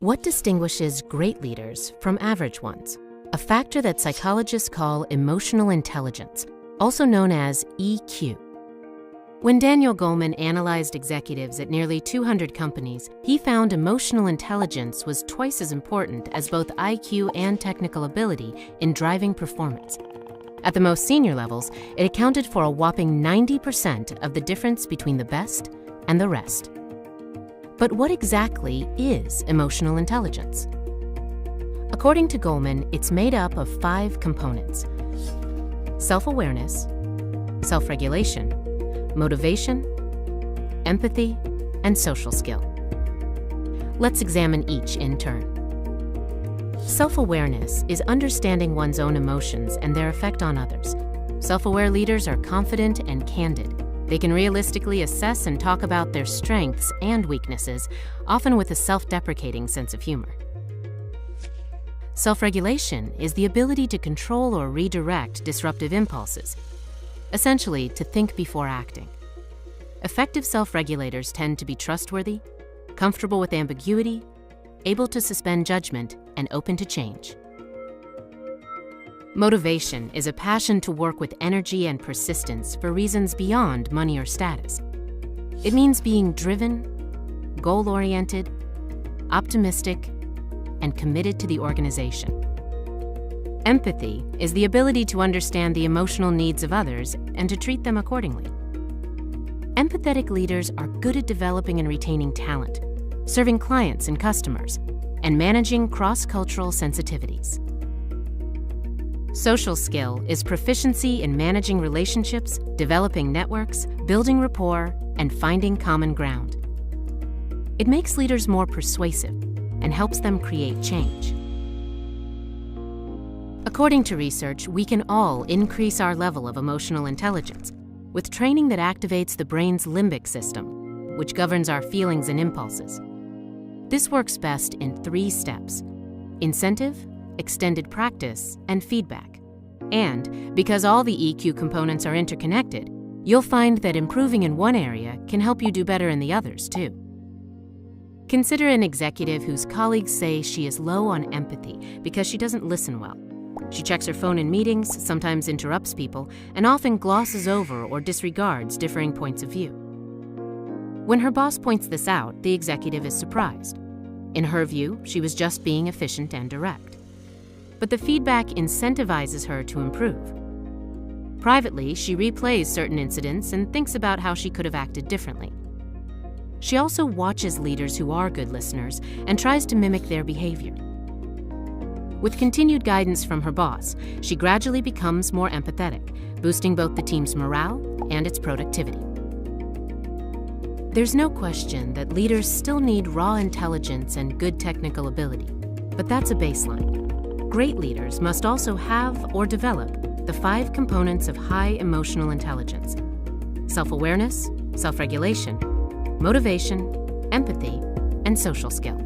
What distinguishes great leaders from average ones? A factor that psychologists call emotional intelligence, also known as EQ. When Daniel Goleman analyzed executives at nearly 200 companies, he found emotional intelligence was twice as important as both IQ and technical ability in driving performance. At the most senior levels, it accounted for a whopping 90% of the difference between the best and the rest. But what exactly is emotional intelligence? According to Goleman, it's made up of 5 components: self-awareness, self-regulation, motivation, empathy, and social skill. Let's examine each in turn. Self-awareness is understanding one's own emotions and their effect on others. Self-aware leaders are confident and candid. They can realistically assess and talk about their strengths and weaknesses, often with a self-deprecating sense of humor. Self-regulation is the ability to control or redirect disruptive impulses, essentially to think before acting. Effective self-regulators tend to be trustworthy, comfortable with ambiguity, able to suspend judgment, and open to change. Motivation is a passion to work with energy and persistence for reasons beyond money or status. It means being driven, goal-oriented, optimistic, and committed to the organization. Empathy is the ability to understand the emotional needs of others and to treat them accordingly. Empathetic leaders are good at developing and retaining talent, serving clients and customers, and managing cross-cultural sensitivities. Social skill is proficiency in managing relationships, developing networks, building rapport, and finding common ground. It makes leaders more persuasive and helps them create change. According to research, we can all increase our level of emotional intelligence with training that activates the brain's limbic system, which governs our feelings and impulses. This works best in 3 steps: incentive, extended practice, and feedback. And because all the EQ components are interconnected, you'll find that improving in one area can help you do better in the others too. Consider an executive whose colleagues say she is low on empathy because she doesn't listen well. She checks her phone in meetings, sometimes interrupts people, and often glosses over or disregards differing points of view. When her boss points this out, the executive is surprised. In her view, she was just being efficient and direct. But the feedback incentivizes her to improve. Privately, she replays certain incidents and thinks about how she could have acted differently. She also watches leaders who are good listeners and tries to mimic their behavior. With continued guidance from her boss, she gradually becomes more empathetic, boosting both the team's morale and its productivity. There's no question that leaders still need raw intelligence and good technical ability, but that's a baseline. Great leaders must also have or develop the 5 components of high emotional intelligence: self-awareness, self-regulation, motivation, empathy, and social skill.